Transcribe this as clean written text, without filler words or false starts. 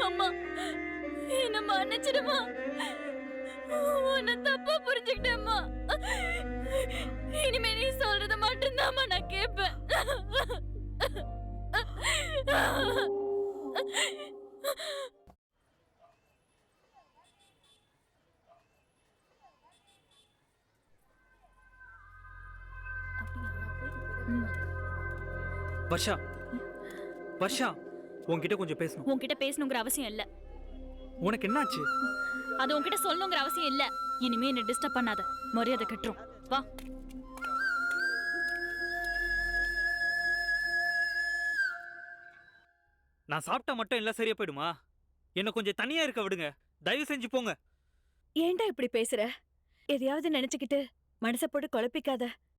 அம்மா, என்ன மன்னிச்சிடுமா. உன்னை தப்பா புரிஞ்சுக்கிட்டேம்மா. இனிமே நீ சொல்றத மட்டும்தாம்மா நான் கேட்பேன். வர்ஷா, வர்ஷா, உன்கிட்ட கொஞ்சம் பேசணும். உன்கிட்ட பேசணுங்கிற அவசியம் இல்ல. உனக்கு என்னாச்சு? அது உன்கிட்ட சொல்லணுங்கிற அவசியம் இல்ல. இனிமே என்ன டிஸ்டர்ப் பண்ணாத, மரியாதை கட்டுரும். வா. நான் சாப்பிட்டா மட்டும் எல்லாம் சரியா போயிடுமா? என்ன கொஞ்சம் தனியா இருக்க விடுங்க, தயவு செஞ்சு போங்க. ஏன்டா இப்படி பேசுற? எதையாவது நினைச்சுக்கிட்டு மனச போட்டு குழப்பிக்காத.